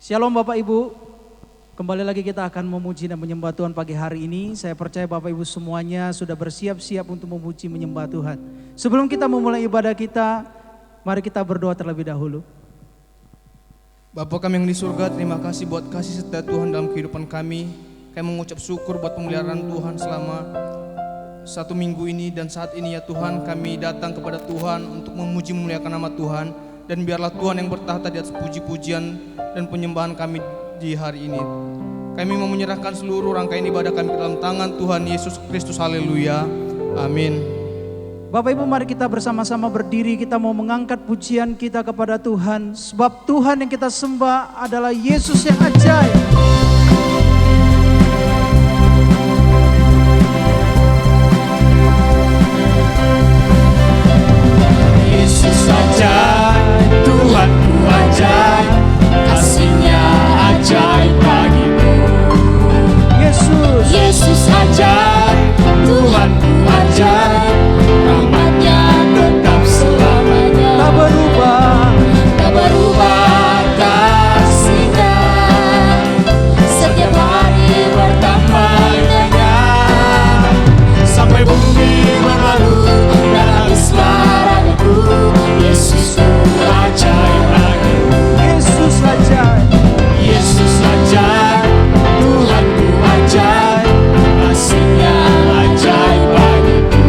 Shalom Bapak Ibu, kembali lagi kita akan memuji dan menyembah Tuhan pagi hari ini. Saya percaya Bapak Ibu semuanya sudah bersiap-siap untuk memuji menyembah Tuhan. Sebelum kita memulai ibadah kita, mari kita berdoa terlebih dahulu. Bapa kami yang di surga, terima kasih buat kasih setia Tuhan dalam kehidupan kami. Kami mengucap syukur buat pemeliharaan Tuhan selama 1 minggu ini dan saat ini ya Tuhan, kami datang kepada Tuhan untuk memuji memuliakan nama Tuhan. Dan biarlah Tuhan yang bertahta di atas puji-pujian dan penyembahan kami di hari ini. Kami mau menyerahkan seluruh rangkaian ibadah kami ke dalam tangan Tuhan Yesus Kristus. Haleluya. Amin. Bapak Ibu, mari kita bersama-sama berdiri. Kita mau mengangkat pujian kita kepada Tuhan. Sebab Tuhan yang kita sembah adalah Yesus yang ajaib. Yesus ajaib, Tuhanku ajaib, kasih-Nya ajaib bagiku. Yesus ajaib, Tuhanku ajaib, rahmat-Nya tetap selamanya. Tak berubah kasih-Nya, setiap hari bertambah indahnya, sampai bumi berlalu dan habislah ragaku. Yesusku ajaib bagiku. Yesus ajaib, Tuhanku ajaib, kasih-Nya ajaib bagiku.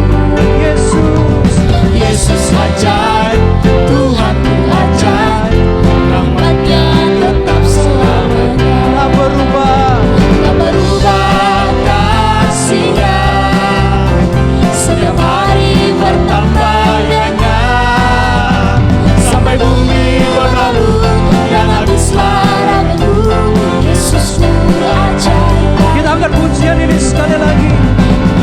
Yesus ajaib, Tuhanku ajaib, rahmat-Nya tetap selamanya. tak berubah kasih-Nya, setiap hari bertambah indahnya, sampai bumi berlalu dan habislah ragaku. Yesusku ajaib. Kita angkat pujian ini sekali lagi.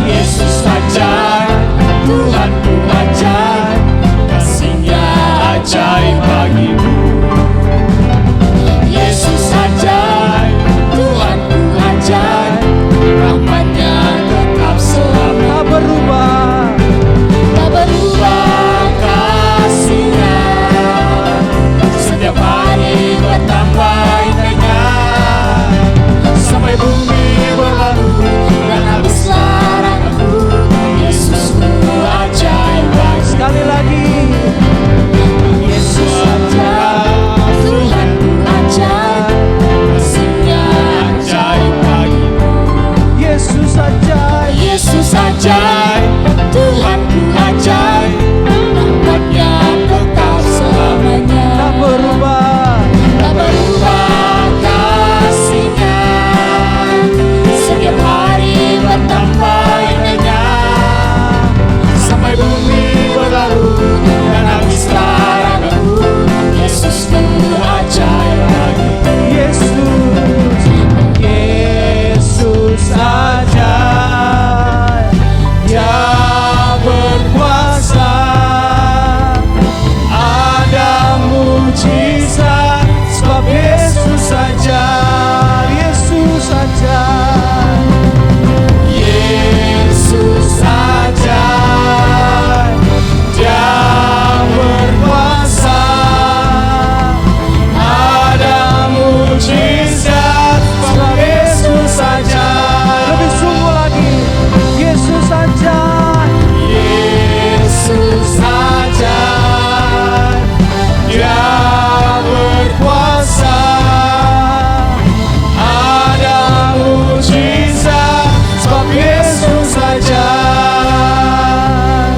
Yesus ajaib, Tuhanku ajaib, kasih-Nya ajaib bagiku. Yesus ajaib, Tuhanku ajaib, rahmat-Nya tetap selamanya. Tak berubah kasih-Nya, setiap hari bertambah indahnya, sampai bumi berlalu dan habislah ragaku. Yesusku ajaib bagiku. sekali lagi. Yesus ajaib, Tuhanku ajaib, kasih-Nya ajaib bagiku. Yesus ajaib, Tuhanku ajaib, rahmat-Nya tetap selamanya. tak berubah kasih-Nya, setiap hari bertambah indahnya, sampai bumi berlalu dan habislah ragaku. Yesusku ajaib bagiku. Yesus ajaib, Dia berkuasa, ada mujizat, sebab Yesus ajaib, Yesus ajaib. Yesus ajaib, Dia berkuasa, ada mujizat, sebab Yesus ajaib. Lebih sungguh lagi, Yesus ajaib. Yesus Ajaib, Dia berkuasa, ada mujizat, sebab Yesus ajaib.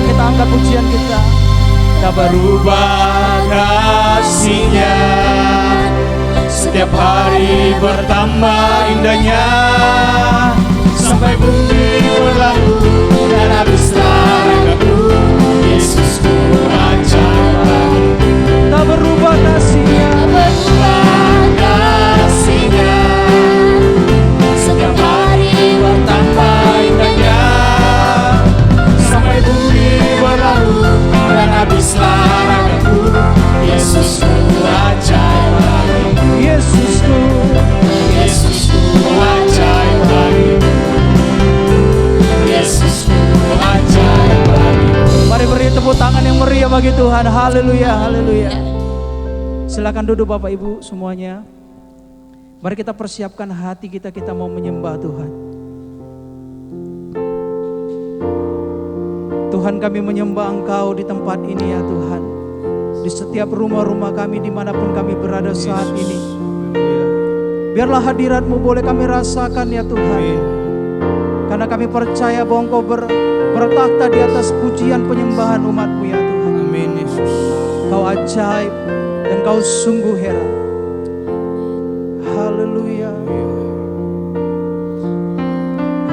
Kita angkat pujian kita. tak berubah kasih-Nya, setiap hari bertambah indahnya, sampai bumi berlalu dan habislah ragaku. Yesusku ajaib bagiku. Tak berubah kasih-Nya, Kasih-Nya, setiap hari bertambah indahnya, sampai bumi berlalu dan habislah ragaku. Yesusku ajaib bagiku. Yesusku ajaib bagiku. Yesusku ajaib bagiku. Mari beri tepuk tangan yang meriah bagi Tuhan. Haleluya, haleluya. Silakan duduk Bapak Ibu semuanya. Mari kita persiapkan hati kita, kita mau menyembah Tuhan. Tuhan, kami menyembah Engkau di tempat ini ya Tuhan. Di setiap rumah-rumah kami dimanapun kami berada saat ini. Biarlah hadirat-Mu boleh kami rasakan ya Tuhan. Karena kami percaya bahwa Engkau bertakhta di atas pujian penyembahan umat-Mu ya Tuhan. Amin Yesus. Kau ajaib dan Kau sungguh heran. Haleluya.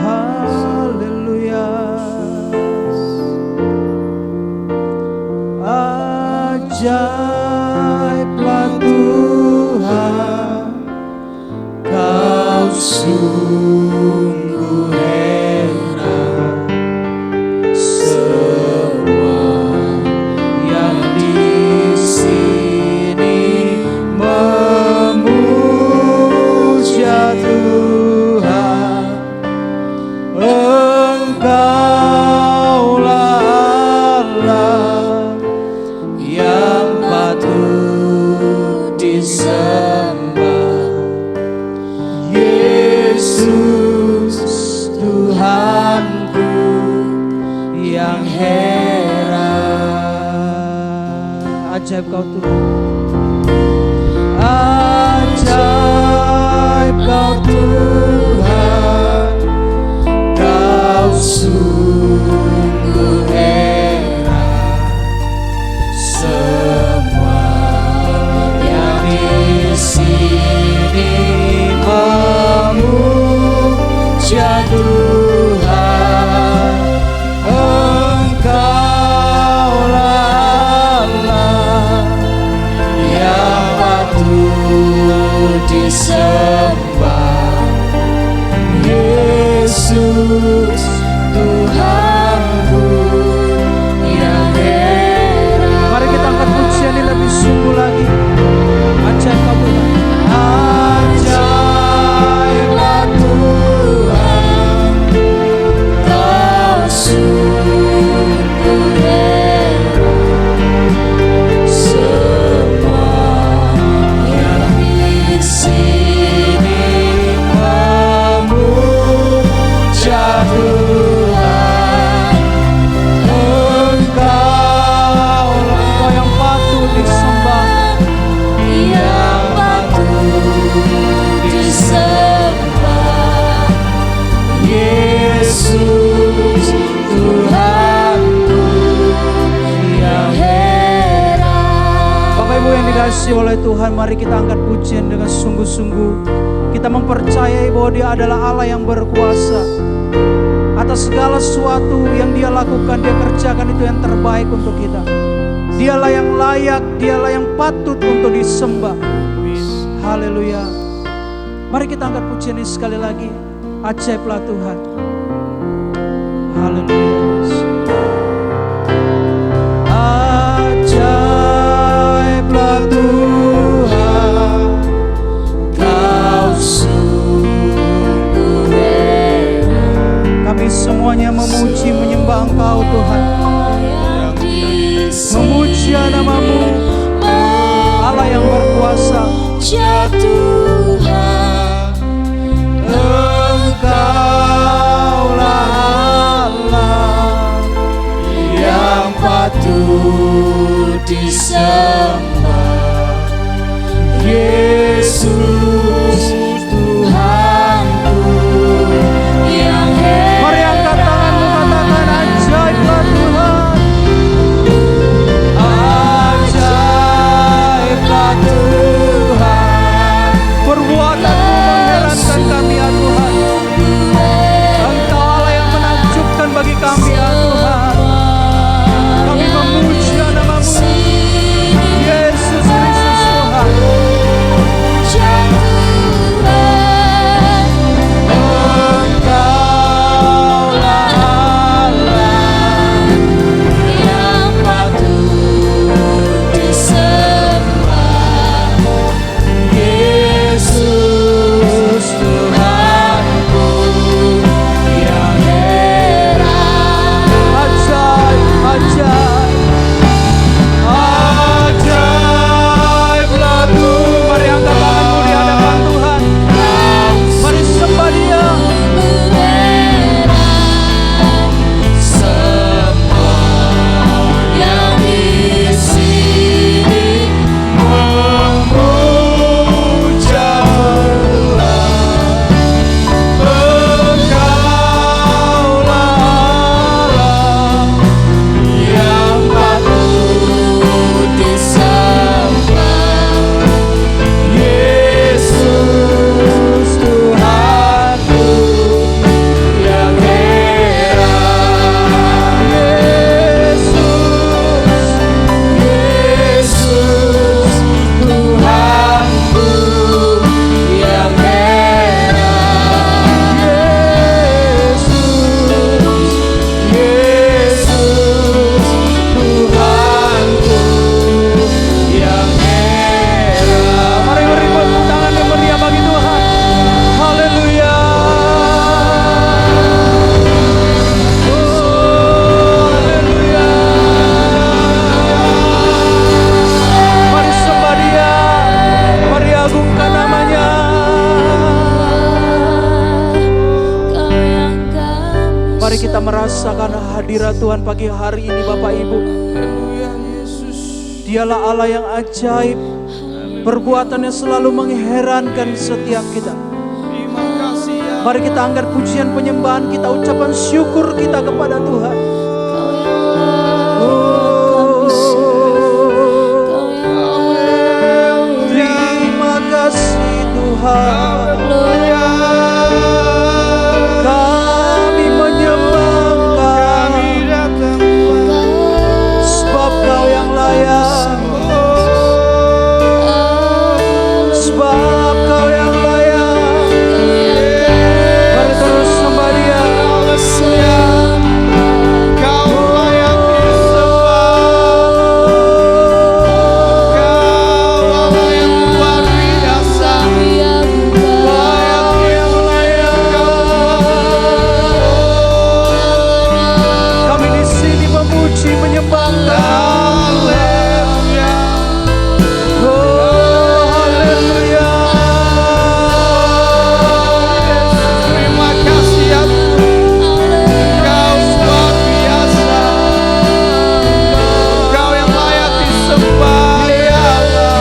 Haleluya. Ajaiblah Tuhan, Kau sungguh heran. Semua yang di sini memuja Tuhan. Engkaulah Allah yang patut disembah. Yesus Tuhanku yang heran. Ajaib Kau Tuhan. Ajaib Kau Tuhan, Kau sungguh heran. Semua yang di sini memuja Tuhan. Engkaulah Allah yang patut disembah. Yesus Tuhanku yang heran. Mari kita angkat pujian ini lebih sungguh lagi. Ajaib Kau Tuhan. Ajaiblah Tuhan, Kau sungguh heran. Semua yang di sini memuja Tuhan. Engkau yang patut disembah, yang patut disembah. Yesus Tuhanku yang heran. Bapak Ibu yang dikasihi oleh Tuhan, mari kita angkat pujian dengan sungguh-sungguh. Kita mempercayai bahwa Dia adalah Allah yang berkuasa. Atas segala sesuatu yang Dia lakukan, Dia kerjakan itu yang terbaik untuk kita. Dialah yang layak, Dialah yang patut untuk disembah. Haleluya. Mari kita angkat pujian ini sekali lagi. Ajaiblah Tuhan. Haleluya. Ajaiblah Tuhan, Kau sungguh heran. Kami semuanya memuji menyembah Engkau Tuhan. Memuji nama-Mu, Allah yang berkuasa. Tuhan, Engkaulah Allah yang patut disembah. Yesus Tuhanku yang heran. Mari angkat tanganmu, katakan ajaiblah Tuhan. Ajaiblah Tuhan, perbuatan-Mu mengherankan kami ya Tuhan. Engkau Allah yang menakjubkan bagi kami ya Tuhan. Kami memuji nama-Mu, Yesus Kristus Tuhan. pagi hari ini Bapak Ibu. Haleluya Yesus. Dialah Allah yang ajaib, perbuatannya selalu mengherankan setiap kita. Terima kasih ya. Mari kita angkat pujian penyembahan kita, ucapan syukur kita kepada Tuhan. Terima kasih Tuhan. Kami menyembah Engkau, sebab Kau yang layak, sebab Kau yang layak. Mari terus sembah Dia. Kau layak disembah. Kau Allah yang luar biasa. Kau yang layak. Kami di sini memuji menyembah Engkau. Haleluya. Oh, haleluya. Terima kasih ya Tuhan. Kau luar biasa. Kau yang layak disembah ya Allah.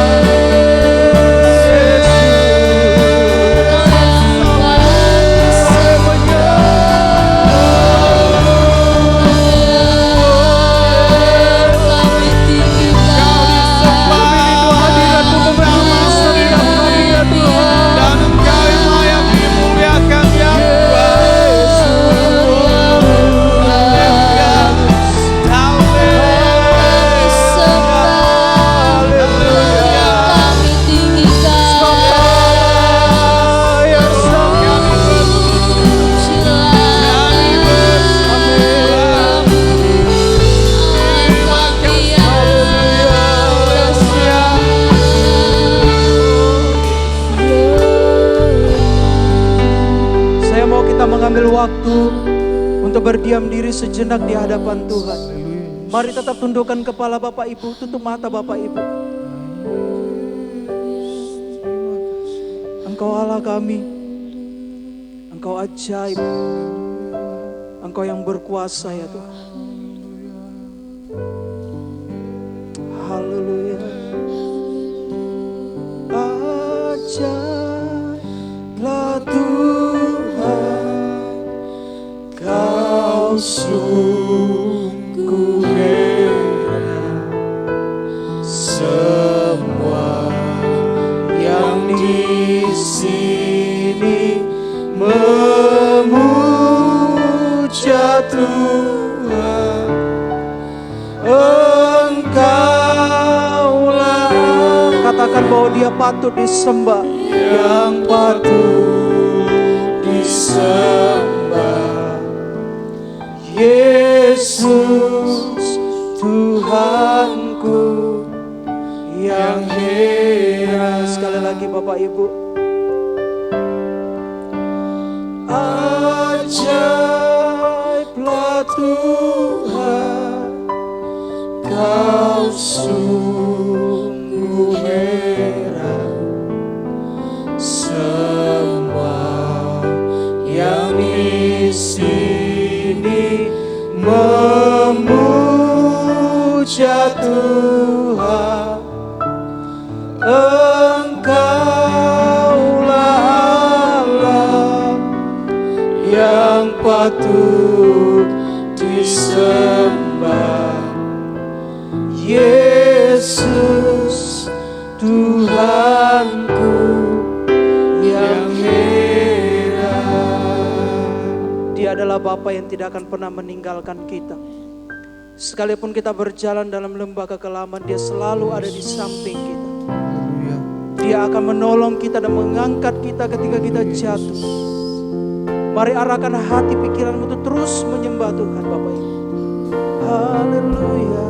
Dan Engkau yang layak dimuliakan ya Saya mau kita mengambil waktu untuk berdiam diri sejenak di hadapan Tuhan. Mari tetap tundukkan kepala Bapak Ibu, tutup mata Bapak Ibu. Engkau Allah kami, Engkau ajaib, Engkau yang berkuasa ya Tuhan. Haleluya. Ajaiblah Tuhan, Kau sungguh heran. Semua yang di sini memuja Tuhan. Engkaulah, katakan bahwa Dia patut disembah, yang patut disembah. Yesus Tuhanku yang heran. Sekali lagi Bapak Ibu. Ajaiblah Tuhan, Kau sungguh heran. Semua yang di sini memuja Tuhan. Engkaulah Allah yang patut disembah. Yesus Tuhanku yang heran. Dia adalah Bapa yang tidak akan pernah meninggalkan kita. Sekalipun kita berjalan dalam lembah kekelaman, Dia selalu ada di samping kita. Dia akan menolong kita dan mengangkat kita ketika kita jatuh. Mari arahkan hati pikiranmu untuk terus menyembah Tuhan Bapak Ibu. Haleluya.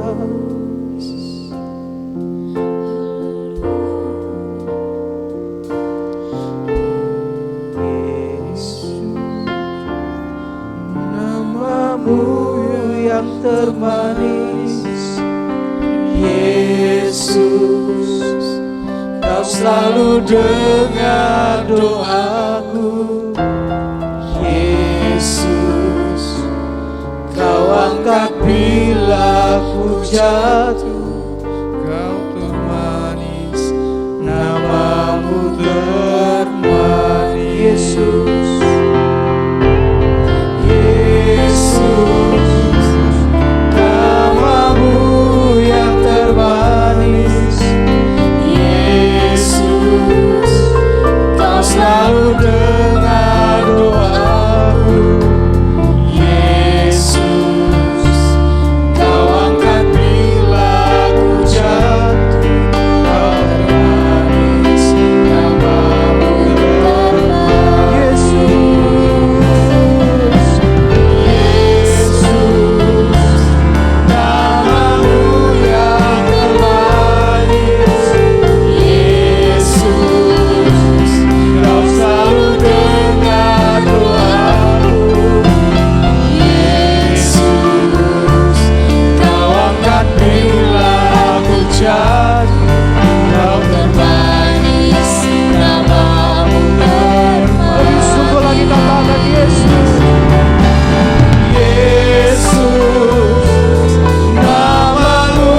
Yang termanis, Yesus, Kau selalu dengar doaku. Yesus, Kau angkat bila ku jatuh, Kau termanis, namamu termanis. Yesus, Yesus, namamu yang termanis. Yesus, kau selalu dengar doaku. Yesus, kau angkat bila ku jatuh. Kau termanis, namamu termanis. Yesus, namamu yang termanis. Yesus, kau selalu dengar doaku. Yesus, kau angkat bila aku jatuh. Kau termanis, namamu termanis. sungguh lagi katakan Yesus. Yesus, namamu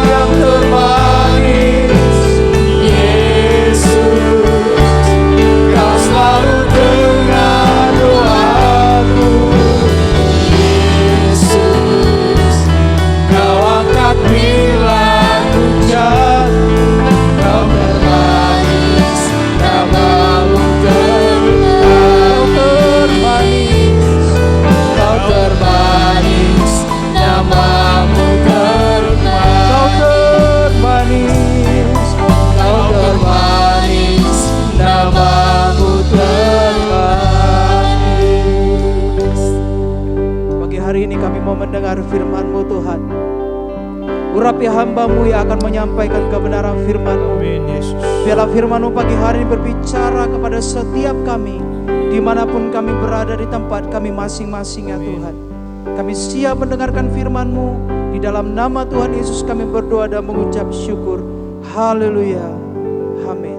yang termanis. Yesus, kau selalu dengar doaku. Yesus, kau angkat bila ku jatuh. Kau termanis, namamu termanis. Kau termanis, namamu termanis. Kau termanis, namamu termanis. Pagi hari ini kami mau mendengar firman-Mu Tuhan. Urapi hamba-Mu yang akan menyampaikan kebenaran firman-Mu. Amin Yesus. Biarlah firman-Mu pagi hari ini berbicara kepada setiap kami, dimanapun kami berada di tempat kami masing-masing ya Tuhan. Kami siap mendengarkan firman-Mu. Di dalam nama Tuhan Yesus kami berdoa dan mengucap syukur. Haleluya. Amin.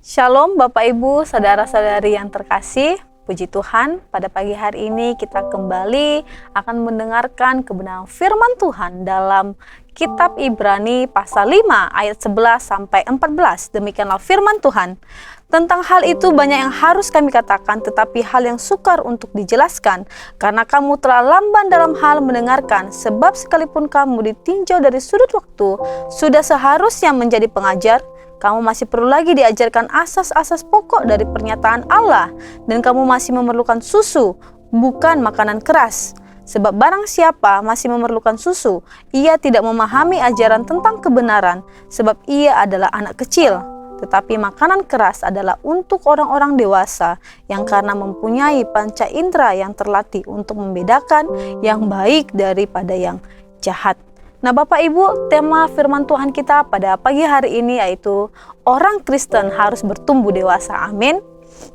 Shalom Bapak Ibu, saudara-saudari yang terkasih. Puji Tuhan, pada pagi hari ini kita kembali akan mendengarkan kebenaran firman Tuhan dalam kitab Ibrani pasal 5 ayat 11 sampai 14. Demikianlah firman Tuhan. Tentang hal itu banyak yang harus kami katakan, tetapi hal yang sukar untuk dijelaskan, karena kamu telah lamban dalam hal mendengarkan, sebab sekalipun kamu ditinjau dari sudut waktu, sudah seharusnya menjadi pengajar. Kamu masih perlu lagi diajarkan asas-asas pokok dari pernyataan Allah, dan kamu masih memerlukan susu, bukan makanan keras. Sebab barang siapa masih memerlukan susu, ia tidak memahami ajaran tentang kebenaran, sebab ia adalah anak kecil. Tetapi makanan keras adalah untuk orang-orang dewasa, yang karena mempunyai panca indera yang terlatih untuk membedakan yang baik daripada yang jahat. Nah Bapak Ibu, tema firman Tuhan kita pada pagi hari ini yaitu orang Kristen harus bertumbuh dewasa. Amin.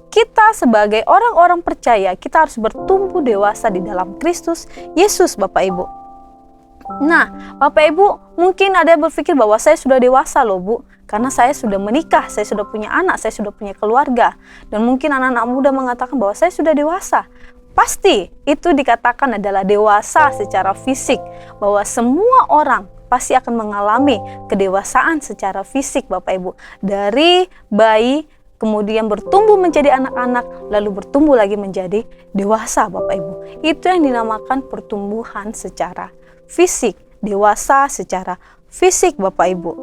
Kita sebagai orang-orang percaya, kita harus bertumbuh dewasa di dalam Kristus Yesus Bapak Ibu. Nah Bapak Ibu, mungkin ada yang berpikir bahwa saya sudah dewasa loh Bu, karena saya sudah menikah, saya sudah punya anak, saya sudah punya keluarga. Dan mungkin anak-anak muda mengatakan bahwa saya sudah dewasa. Pasti itu dikatakan adalah dewasa secara fisik, bahwa semua orang pasti akan mengalami kedewasaan secara fisik Bapak Ibu. Dari bayi kemudian bertumbuh menjadi anak-anak, lalu bertumbuh lagi menjadi dewasa Bapak Ibu. Itu yang dinamakan pertumbuhan secara fisik, dewasa secara fisik Bapak Ibu.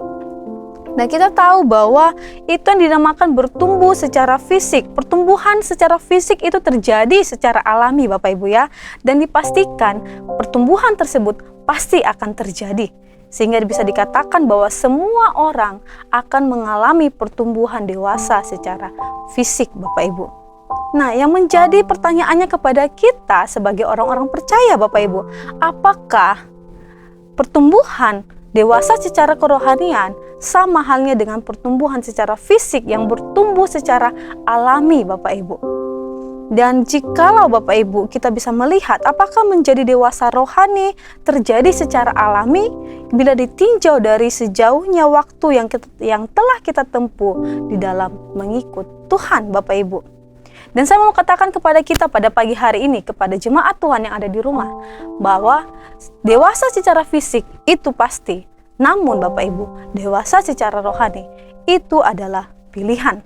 Nah kita tahu bahwa itu yang dinamakan bertumbuh secara fisik. Pertumbuhan secara fisik itu terjadi secara alami Bapak Ibu ya. Dan dipastikan pertumbuhan tersebut pasti akan terjadi. Sehingga bisa dikatakan bahwa semua orang akan mengalami pertumbuhan dewasa secara fisik Bapak Ibu. Nah yang menjadi pertanyaannya kepada kita sebagai orang-orang percaya Bapak Ibu, apakah pertumbuhan dewasa secara kerohanian sama halnya dengan pertumbuhan secara fisik yang bertumbuh secara alami Bapak Ibu? Dan jikalau Bapak Ibu kita bisa melihat apakah menjadi dewasa rohani terjadi secara alami bila ditinjau dari sejauhnya waktu yang telah kita tempuh di dalam mengikut Tuhan Bapak Ibu. Dan saya mau katakan kepada kita pada pagi hari ini, kepada jemaat Tuhan yang ada di rumah, bahwa dewasa secara fisik itu pasti. Namun Bapak Ibu, dewasa secara rohani itu adalah pilihan.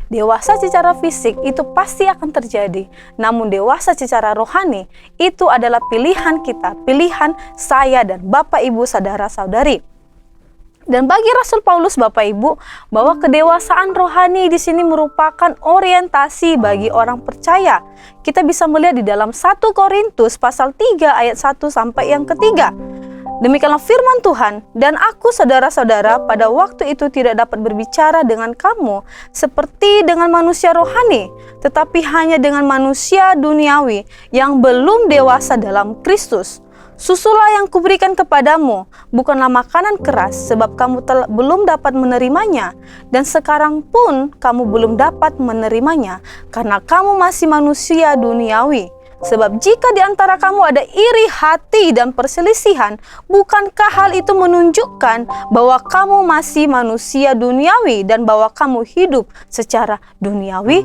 Dewasa secara fisik itu pasti akan terjadi. Namun dewasa secara rohani itu adalah pilihan kita, pilihan saya dan Bapak Ibu saudara-saudari. Dan bagi Rasul Paulus Bapak Ibu, bahwa kedewasaan rohani di sini merupakan orientasi bagi orang percaya. Kita bisa melihat di dalam 1 Korintus pasal 3 ayat 1 sampai yang ketiga. Demikianlah firman Tuhan, dan aku saudara-saudara pada waktu itu tidak dapat berbicara dengan kamu seperti dengan manusia rohani, tetapi hanya dengan manusia duniawi yang belum dewasa dalam Kristus. Susulah yang kuberikan kepadamu, bukanlah makanan keras, sebab kamu belum dapat menerimanya, dan sekarang pun kamu belum dapat menerimanya, karena kamu masih manusia duniawi. Sebab jika di antara kamu ada iri hati dan perselisihan, bukankah hal itu menunjukkan bahwa kamu masih manusia duniawi dan bahwa kamu hidup secara duniawi?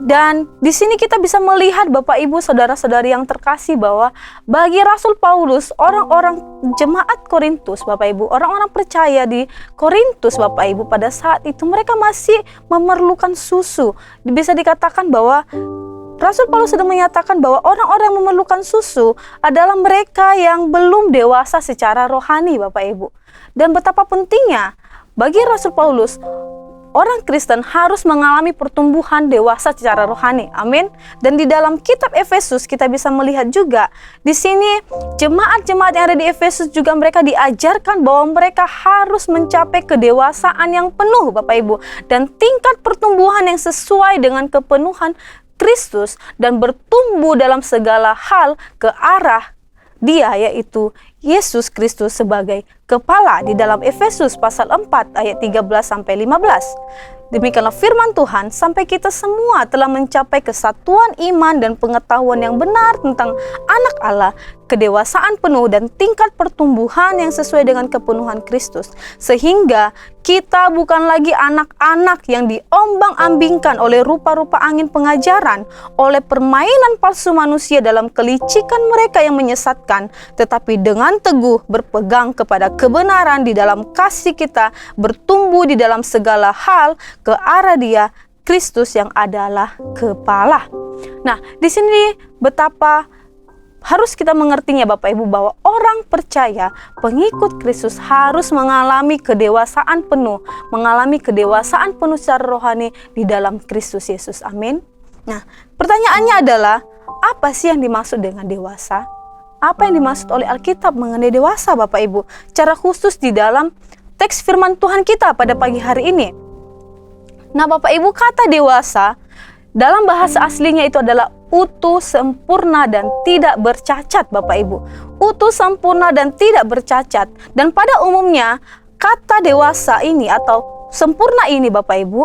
Dan di sini kita bisa melihat Bapak Ibu saudara-saudari yang terkasih bahwa bagi Rasul Paulus, orang-orang jemaat Korintus Bapak Ibu, orang-orang percaya di Korintus Bapak Ibu pada saat itu mereka masih memerlukan susu. Bisa dikatakan bahwa Rasul Paulus sedang menyatakan bahwa orang-orang yang memerlukan susu adalah mereka yang belum dewasa secara rohani Bapak Ibu. Dan betapa pentingnya bagi Rasul Paulus, orang Kristen harus mengalami pertumbuhan dewasa secara rohani. Amin. Dan di dalam kitab Efesus kita bisa melihat juga di sini jemaat-jemaat yang ada di Efesus juga mereka diajarkan bahwa mereka harus mencapai kedewasaan yang penuh Bapak Ibu, dan tingkat pertumbuhan yang sesuai dengan kepenuhan Kristus dan bertumbuh dalam segala hal ke arah Dia, yaitu Yesus Kristus sebagai kepala, di dalam Efesus pasal 4 ayat 13 sampai 15. Demikianlah firman Tuhan, sampai kita semua telah mencapai kesatuan iman dan pengetahuan yang benar tentang anak Allah, kedewasaan penuh dan tingkat pertumbuhan yang sesuai dengan kepenuhan Kristus, sehingga kita bukan lagi anak-anak yang diombang-ambingkan oleh rupa-rupa angin pengajaran, oleh permainan palsu manusia dalam kelicikan mereka yang menyesatkan, tetapi dengan teguh berpegang kepada kebenaran di dalam kasih kita, bertumbuh di dalam segala hal ke arah Dia, Kristus yang adalah kepala. Nah, di sini betapa harus kita mengertinya Bapak Ibu, bahwa orang percaya, pengikut Kristus harus mengalami kedewasaan penuh, secara rohani di dalam Kristus Yesus. Amin. Nah, pertanyaannya adalah, apa sih yang dimaksud dengan dewasa? Apa yang dimaksud oleh Alkitab mengenai dewasa Bapak Ibu? Secara khusus di dalam teks firman Tuhan kita pada pagi hari ini. Nah Bapak Ibu, kata dewasa dalam bahasa aslinya itu adalah utuh, sempurna, dan tidak bercacat Bapak Ibu. Utuh, sempurna, dan tidak bercacat. Dan pada umumnya kata dewasa ini atau sempurna ini Bapak Ibu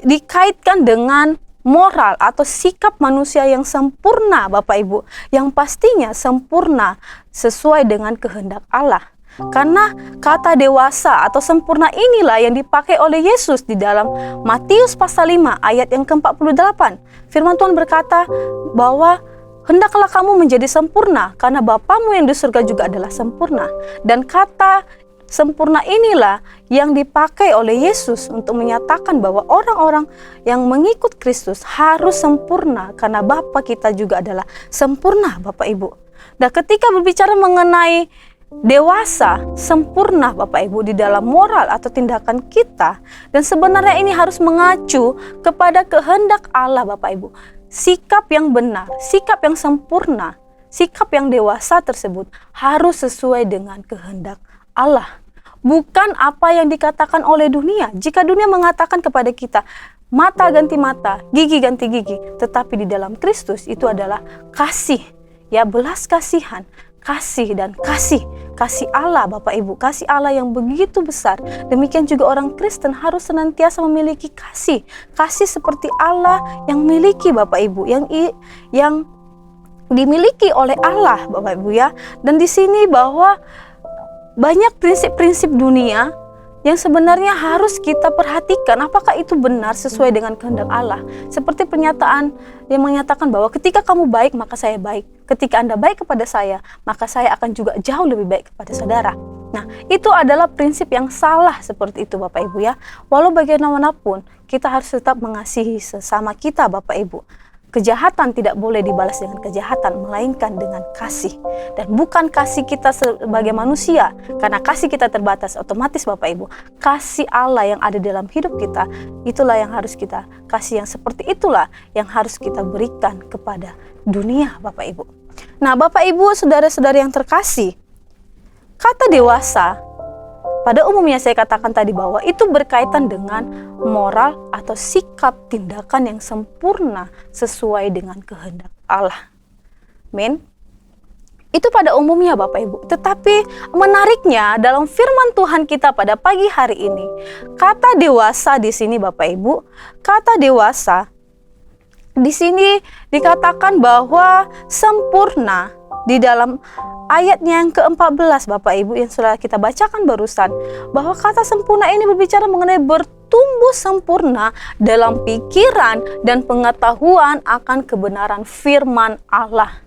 dikaitkan dengan moral atau sikap manusia yang sempurna Bapak Ibu, yang pastinya sempurna sesuai dengan kehendak Allah. Karena kata dewasa atau sempurna inilah yang dipakai oleh Yesus di dalam Matius pasal 5 ayat yang ke-48. Firman Tuhan berkata bahwa hendaklah kamu menjadi sempurna karena Bapamu yang di surga juga adalah sempurna. Dan kata sempurna inilah yang dipakai oleh Yesus untuk menyatakan bahwa orang-orang yang mengikut Kristus harus sempurna karena Bapa kita juga adalah sempurna Bapak Ibu. Nah, ketika berbicara mengenai dewasa, sempurna Bapak Ibu di dalam moral atau tindakan kita, dan sebenarnya ini harus mengacu kepada kehendak Allah Bapak Ibu. Sikap yang benar, sikap yang sempurna, sikap yang dewasa tersebut harus sesuai dengan kehendak Allah. Bukan apa yang dikatakan oleh dunia. Jika dunia mengatakan kepada kita, mata ganti mata, gigi ganti gigi, tetapi di dalam Kristus itu adalah kasih, ya, belas kasihan, kasih dan kasih Allah Bapak Ibu, kasih Allah yang begitu besar. Demikian juga orang Kristen harus senantiasa memiliki kasih seperti Allah yang miliki Bapak Ibu, yang dimiliki oleh Allah Bapak Ibu ya. Dan di sini bahwa banyak prinsip-prinsip dunia yang sebenarnya harus kita perhatikan apakah itu benar sesuai dengan kehendak Allah. Seperti pernyataan yang menyatakan bahwa ketika kamu baik maka saya baik, ketika Anda baik kepada saya maka saya akan juga jauh lebih baik kepada saudara. Nah, itu adalah prinsip yang salah seperti itu Bapak Ibu ya. Walau bagaimanapun kita harus tetap mengasihi sesama kita Bapak Ibu. Kejahatan tidak boleh dibalas dengan kejahatan, melainkan dengan kasih. Dan bukan kasih kita sebagai manusia, karena kasih kita terbatas, otomatis Bapak Ibu, kasih Allah yang ada dalam hidup kita, itulah yang harus kita kasih, yang seperti itulah yang harus kita berikan kepada dunia Bapak Ibu. Nah Bapak Ibu, saudara-saudari yang terkasih, kata dewasa, pada umumnya saya katakan tadi bahwa itu berkaitan dengan moral atau sikap tindakan yang sempurna sesuai dengan kehendak Allah. Amin. Itu pada umumnya Bapak Ibu. Tetapi menariknya dalam firman Tuhan kita pada pagi hari ini, kata dewasa di sini Bapak Ibu, kata dewasa di sini dikatakan bahwa sempurna di dalam ayatnya yang ke-14 Bapak Ibu yang sudah kita bacakan barusan, bahwa kata sempurna ini berbicara mengenai bertumbuh sempurna dalam pikiran dan pengetahuan akan kebenaran firman Allah.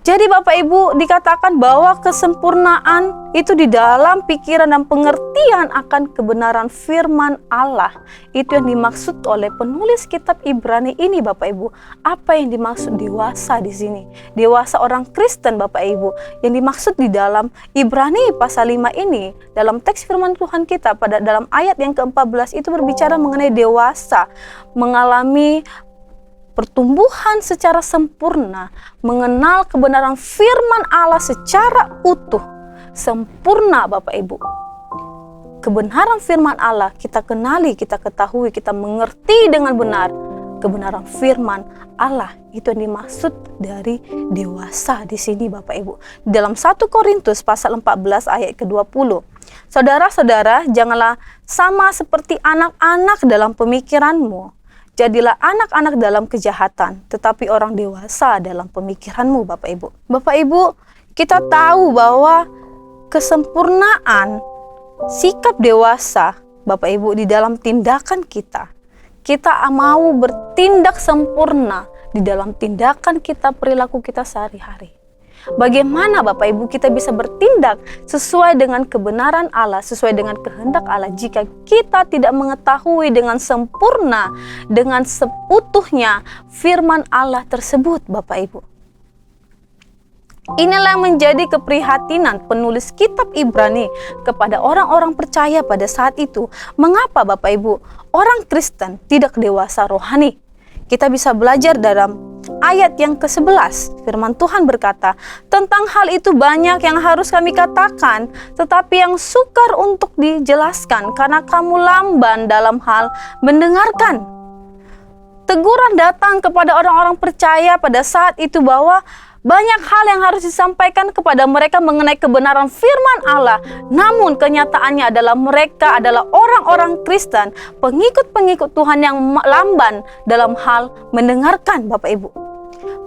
Jadi Bapak Ibu dikatakan bahwa kesempurnaan itu di dalam pikiran dan pengertian akan kebenaran firman Allah. Itu yang dimaksud oleh penulis kitab Ibrani ini Bapak Ibu. Apa yang dimaksud dewasa di sini? Dewasa orang Kristen Bapak Ibu. Yang dimaksud di dalam Ibrani pasal 5 ini, dalam teks firman Tuhan kita pada dalam ayat yang ke-14 itu berbicara mengenai dewasa, mengalami pertumbuhan secara sempurna, mengenal kebenaran firman Allah secara utuh, sempurna Bapak Ibu. Kebenaran firman Allah kita kenali, kita ketahui, kita mengerti dengan benar. Kebenaran firman Allah itu yang dimaksud dari dewasa di sini Bapak Ibu. Dalam 1 Korintus pasal 14 ayat ke-20. Saudara-saudara, janganlah sama seperti anak-anak dalam pemikiranmu. Jadilah anak-anak dalam kejahatan, tetapi orang dewasa dalam pemikiranmu Bapak Ibu. Bapak Ibu, kita tahu bahwa kesempurnaan sikap dewasa Bapak Ibu di dalam tindakan kita. Kita mau bertindak sempurna di dalam tindakan kita, perilaku kita sehari-hari. Bagaimana Bapak Ibu kita bisa bertindak sesuai dengan kebenaran Allah, sesuai dengan kehendak Allah jika kita tidak mengetahui dengan sempurna, dengan seutuhnya firman Allah tersebut Bapak Ibu. Inilah yang menjadi keprihatinan penulis kitab Ibrani kepada orang-orang percaya pada saat itu. Mengapa Bapak Ibu orang Kristen tidak dewasa rohani? Kita bisa belajar dalam ayat yang ke-11, firman Tuhan berkata, tentang hal itu banyak yang harus kami katakan, tetapi yang sukar untuk dijelaskan karena kamu lamban dalam hal mendengarkan. Teguran datang kepada orang-orang percaya pada saat itu bahwa banyak hal yang harus disampaikan kepada mereka mengenai kebenaran firman Allah. Namun kenyataannya adalah mereka adalah orang-orang Kristen, pengikut-pengikut Tuhan yang lamban dalam hal mendengarkan Bapak Ibu.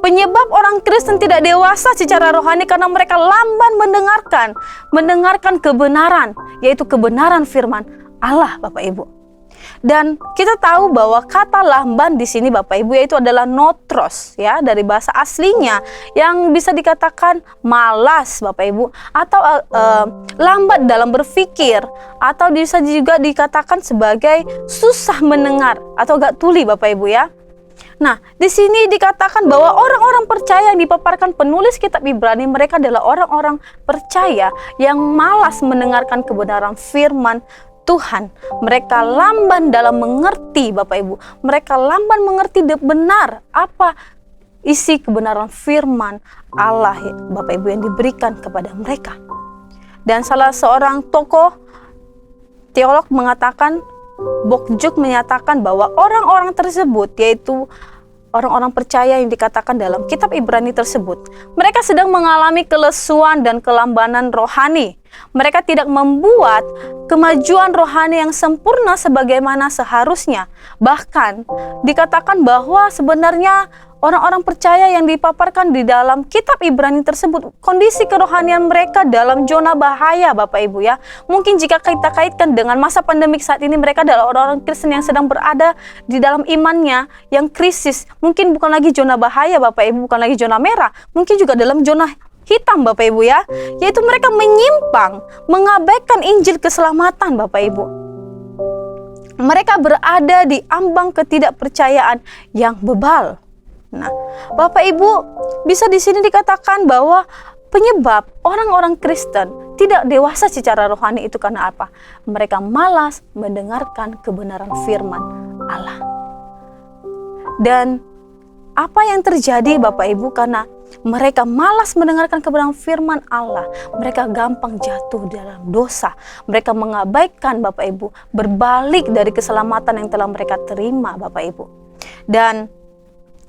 Penyebab orang Kristen tidak dewasa secara rohani karena mereka lamban mendengarkan kebenaran, yaitu kebenaran firman Allah Bapak Ibu. Dan kita tahu bahwa kata lamban di sini Bapak Ibu yaitu adalah notros ya, dari bahasa aslinya yang bisa dikatakan malas Bapak Ibu, atau lambat dalam berpikir, atau bisa juga dikatakan sebagai susah mendengar atau gak tuli Bapak Ibu ya. Nah, di sini dikatakan bahwa orang-orang percaya yang dipaparkan penulis kitab Ibrani, mereka adalah orang-orang percaya yang malas mendengarkan kebenaran firman Tuhan. Mereka lamban dalam mengerti Bapak Ibu. Mereka lamban mengerti benar apa isi kebenaran firman Allah Bapak Ibu yang diberikan kepada mereka. Dan salah seorang tokoh teolog mengatakan, Bokjuk menyatakan bahwa orang-orang tersebut, yaitu orang-orang percaya yang dikatakan dalam kitab Ibrani tersebut, mereka sedang mengalami kelesuan dan kelambanan rohani. Mereka tidak membuat kemajuan rohani yang sempurna sebagaimana seharusnya. Bahkan dikatakan bahwa sebenarnya orang-orang percaya yang dipaparkan di dalam kitab Ibrani tersebut, kondisi kerohanian mereka dalam zona bahaya, Bapak Ibu ya. Mungkin jika kita kaitkan dengan masa pandemik saat ini, mereka adalah orang-orang Kristen yang sedang berada di dalam imannya yang krisis. Mungkin bukan lagi zona bahaya, Bapak Ibu, bukan lagi zona merah, mungkin juga dalam zona hitam, Bapak Ibu ya. Yaitu mereka menyimpang, mengabaikan Injil keselamatan, Bapak Ibu. Mereka berada di ambang ketidakpercayaan yang bebal. Nah, Bapak Ibu, bisa di sini dikatakan bahwa penyebab orang-orang Kristen tidak dewasa secara rohani itu karena apa? Mereka malas mendengarkan kebenaran firman Allah. Dan apa yang terjadi, Bapak Ibu, karena mereka malas mendengarkan kebenaran firman Allah, mereka gampang jatuh dalam dosa. Mereka mengabaikan, Bapak Ibu, berbalik dari keselamatan yang telah mereka terima, Bapak Ibu. Dan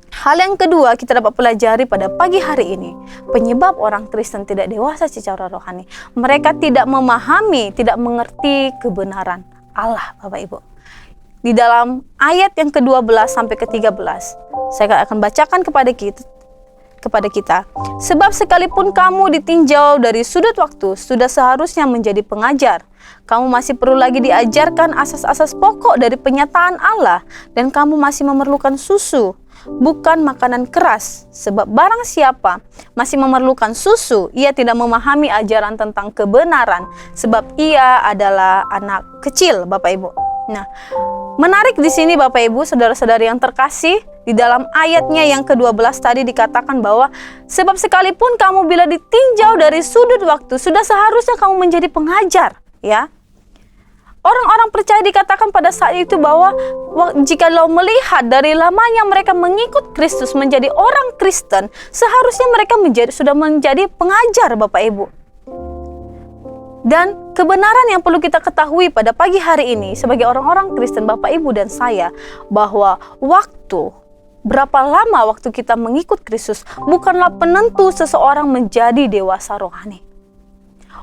hal yang kedua kita dapat pelajari pada pagi hari ini, penyebab orang Kristen tidak dewasa secara rohani. Mereka tidak memahami, tidak mengerti kebenaran Allah, Bapak Ibu. Di dalam ayat yang ke-12 sampai ke-13, saya akan bacakan kepada kita. Sebab sekalipun kamu ditinjau dari sudut waktu, sudah seharusnya menjadi pengajar. Kamu masih perlu lagi diajarkan asas-asas pokok dari penyataan Allah, dan kamu masih memerlukan susu, bukan makanan keras. Sebab barang siapa masih memerlukan susu, ia tidak memahami ajaran tentang kebenaran, sebab ia adalah anak kecil, Bapak Ibu. Nah, menarik di sini, Bapak Ibu, saudara-saudari yang terkasih, di dalam ayatnya yang ke-12 tadi dikatakan bahwa sebab sekalipun kamu bila ditinjau dari sudut waktu, sudah seharusnya kamu menjadi pengajar, ya. Orang-orang percaya dikatakan pada saat itu bahwa jika lo melihat dari lamanya mereka mengikut Kristus menjadi orang Kristen, seharusnya mereka sudah menjadi pengajar, Bapak Ibu. Dan kebenaran yang perlu kita ketahui pada pagi hari ini sebagai orang-orang Kristen, Bapak Ibu dan saya, bahwa berapa lama waktu kita mengikut Kristus bukanlah penentu seseorang menjadi dewasa rohani.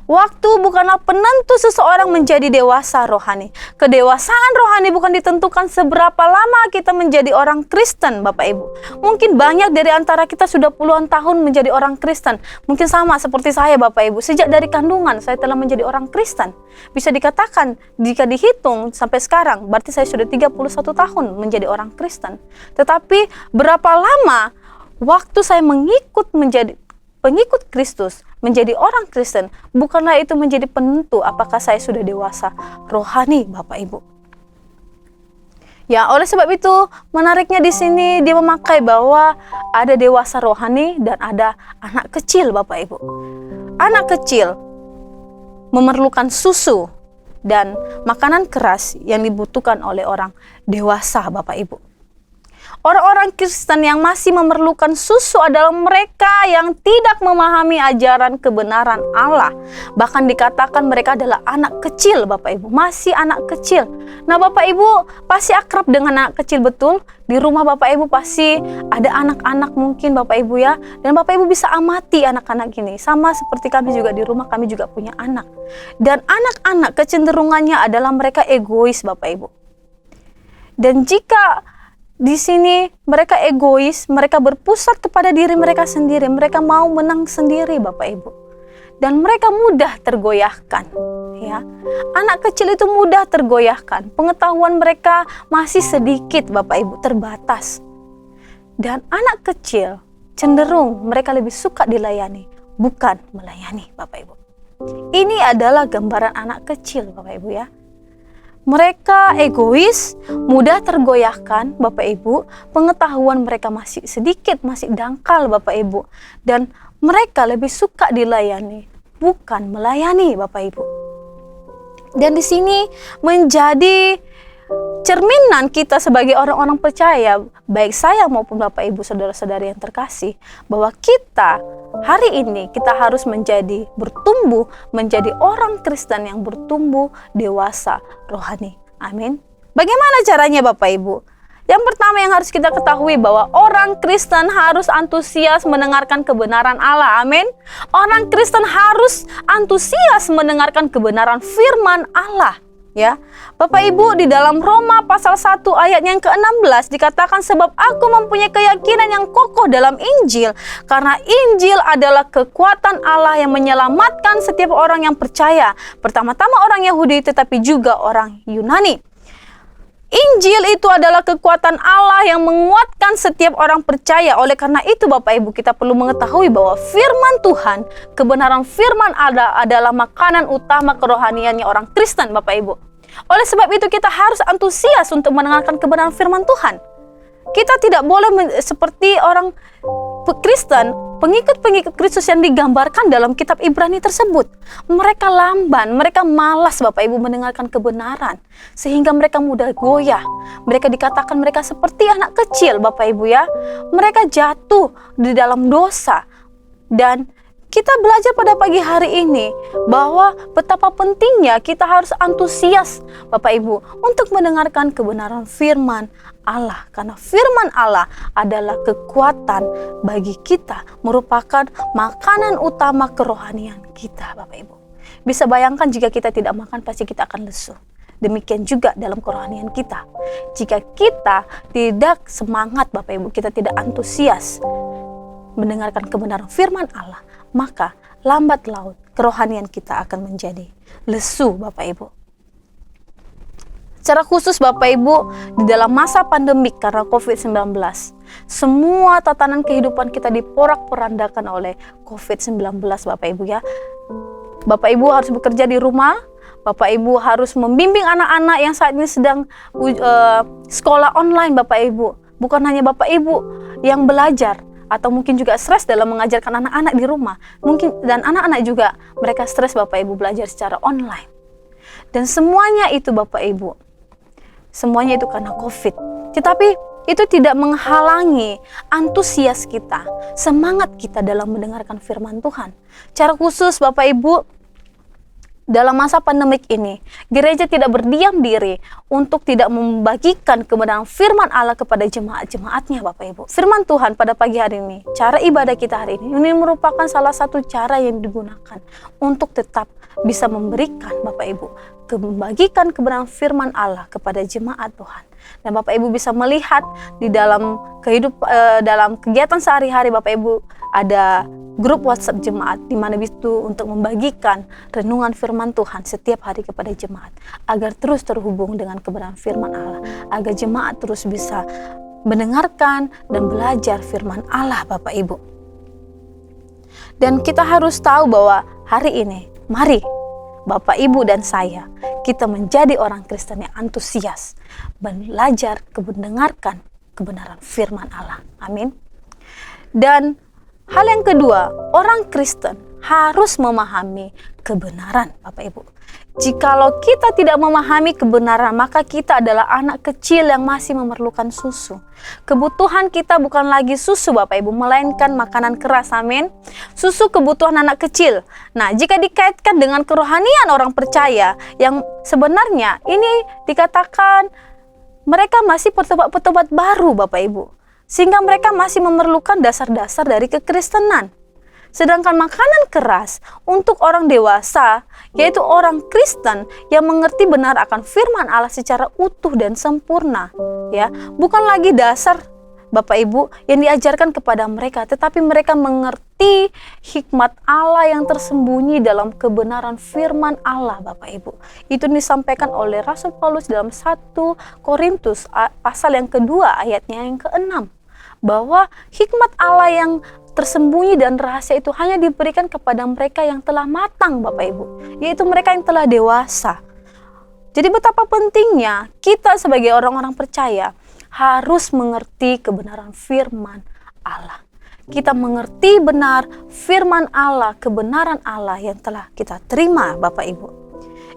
Waktu bukanlah penentu seseorang menjadi dewasa rohani. Kedewasaan rohani bukan ditentukan seberapa lama kita menjadi orang Kristen, Bapak Ibu. Mungkin banyak dari antara kita sudah puluhan tahun menjadi orang Kristen. Mungkin sama seperti saya, Bapak Ibu. Sejak dari kandungan saya telah menjadi orang Kristen. Bisa dikatakan jika dihitung sampai sekarang, berarti saya sudah 31 tahun menjadi orang Kristen. Tetapi berapa lama waktu saya menjadi pengikut Kristus, menjadi orang Kristen, bukanlah itu menjadi penentu apakah saya sudah dewasa rohani, Bapak Ibu. Ya, oleh sebab itu menariknya di sini dia memakai bahwa ada dewasa rohani dan ada anak kecil, Bapak Ibu. Anak kecil memerlukan susu dan makanan keras yang dibutuhkan oleh orang dewasa, Bapak Ibu. Orang-orang Kristen yang masih memerlukan susu adalah mereka yang tidak memahami ajaran kebenaran Allah. Bahkan dikatakan mereka adalah anak kecil, Bapak Ibu, masih anak kecil. Nah, Bapak Ibu pasti akrab dengan anak kecil, betul? Di rumah Bapak Ibu pasti ada anak-anak mungkin, Bapak Ibu ya. Dan Bapak Ibu bisa amati anak-anak ini. Sama seperti kami juga di rumah, kami juga punya anak. Dan anak-anak kecenderungannya adalah mereka egois, Bapak Ibu. Dan jika di sini mereka egois, mereka berpusat kepada diri mereka sendiri, mereka mau menang sendiri, Bapak Ibu. Dan mereka mudah tergoyahkan, ya. Anak kecil itu mudah tergoyahkan. Pengetahuan mereka masih sedikit, Bapak Ibu, terbatas. Dan anak kecil cenderung mereka lebih suka dilayani, bukan melayani, Bapak Ibu. Ini adalah gambaran anak kecil, Bapak Ibu ya. Mereka egois, mudah tergoyahkan, Bapak Ibu. Pengetahuan mereka masih sedikit, masih dangkal, Bapak Ibu. Dan mereka lebih suka dilayani, bukan melayani, Bapak Ibu. Dan di sini menjadi cerminan kita sebagai orang-orang percaya, baik saya maupun Bapak Ibu saudara-saudari yang terkasih, bahwa kita hari ini kita harus bertumbuh menjadi orang Kristen yang bertumbuh dewasa rohani. Amin. Bagaimana caranya, Bapak Ibu? Yang pertama yang harus kita ketahui bahwa orang Kristen harus antusias mendengarkan kebenaran Allah. Amin. Orang Kristen harus antusias mendengarkan kebenaran firman Allah. Ya, Bapak Ibu, di dalam Roma pasal 1 ayat yang ke-16 dikatakan, sebab aku mempunyai keyakinan yang kokoh dalam Injil, karena Injil adalah kekuatan Allah yang menyelamatkan setiap orang yang percaya, pertama-tama orang Yahudi tetapi juga orang Yunani. Injil itu adalah kekuatan Allah yang menguatkan setiap orang percaya. Oleh karena itu Bapak Ibu, kita perlu mengetahui bahwa firman Tuhan, kebenaran firman Allah adalah makanan utama kerohaniannya orang Kristen Bapak Ibu. Oleh sebab itu kita harus antusias untuk mendengarkan kebenaran firman Tuhan. Kita tidak boleh seperti orang Kristen, pengikut-pengikut Kristus yang digambarkan dalam kitab Ibrani tersebut. Mereka lamban, mereka malas Bapak Ibu mendengarkan kebenaran, sehingga mereka mudah goyah. Mereka dikatakan mereka seperti anak kecil Bapak Ibu ya. Mereka jatuh di dalam dosa. Dan kita belajar pada pagi hari ini bahwa betapa pentingnya kita harus antusias Bapak Ibu untuk mendengarkan kebenaran firman Allah. Karena firman Allah adalah kekuatan bagi kita, merupakan makanan utama kerohanian kita Bapak Ibu. Bisa bayangkan jika kita tidak makan pasti kita akan lesu. Demikian juga dalam kerohanian kita. Jika kita tidak semangat Bapak Ibu, kita tidak antusias mendengarkan kebenaran firman Allah, maka lambat laun kerohanian kita akan menjadi lesu Bapak Ibu. Secara khusus Bapak Ibu, di dalam masa pandemik karena COVID-19, semua tatanan kehidupan kita diporak-porandakan oleh COVID-19 Bapak Ibu ya. Bapak Ibu harus bekerja di rumah, Bapak Ibu harus membimbing anak-anak yang saat ini sedang sekolah online Bapak Ibu. Bukan hanya Bapak Ibu yang belajar, atau mungkin juga stres dalam mengajarkan anak-anak di rumah. Mungkin dan anak-anak juga mereka stres Bapak Ibu belajar secara online. Dan semuanya itu Bapak Ibu, semuanya itu karena COVID. Tetapi itu tidak menghalangi antusias kita, semangat kita dalam mendengarkan firman Tuhan. Secara khusus Bapak Ibu, dalam masa pandemik ini, gereja tidak berdiam diri untuk tidak membagikan kebenaran firman Allah kepada jemaat-jemaatnya Bapak Ibu. Firman Tuhan pada pagi hari ini, cara ibadah kita hari ini merupakan salah satu cara yang digunakan untuk tetap bisa memberikan Bapak Ibu, membagikan kebenaran firman Allah kepada jemaat Tuhan. Dan Bapak Ibu bisa melihat di dalam dalam kegiatan sehari-hari Bapak Ibu ada grup WhatsApp jemaat di mana itu untuk membagikan renungan firman Tuhan setiap hari kepada jemaat agar terus terhubung dengan kebenaran firman Allah, agar jemaat terus bisa mendengarkan dan belajar firman Allah Bapak Ibu. Dan kita harus tahu bahwa hari ini, mari Bapak Ibu dan saya, kita menjadi orang Kristen yang antusias belajar, mendengarkan kebenaran firman Allah. Amin. Dan hal yang kedua, orang Kristen harus memahami kebenaran Bapak Ibu. Jikalau kita tidak memahami kebenaran, maka kita adalah anak kecil yang masih memerlukan susu. Kebutuhan kita bukan lagi susu Bapak Ibu, melainkan makanan keras. Amin. Susu kebutuhan anak kecil. Nah, jika dikaitkan dengan kerohanian orang percaya, yang sebenarnya ini dikatakan mereka masih pertobat baru Bapak Ibu, sehingga mereka masih memerlukan dasar-dasar dari kekristenan. Sedangkan makanan keras untuk orang dewasa, yaitu orang Kristen yang mengerti benar akan firman Allah secara utuh dan sempurna, ya, bukan lagi dasar Bapak Ibu yang diajarkan kepada mereka, tetapi mereka mengerti hikmat Allah yang tersembunyi dalam kebenaran firman Allah Bapak Ibu. Itu disampaikan oleh Rasul Paulus dalam 1 Korintus pasal yang kedua ayatnya yang ke-6, bahwa hikmat Allah yang tersembunyi dan rahasia itu hanya diberikan kepada mereka yang telah matang Bapak Ibu, yaitu mereka yang telah dewasa. Jadi betapa pentingnya kita sebagai orang-orang percaya harus mengerti kebenaran firman Allah. Kita mengerti benar firman Allah, kebenaran Allah yang telah kita terima Bapak Ibu.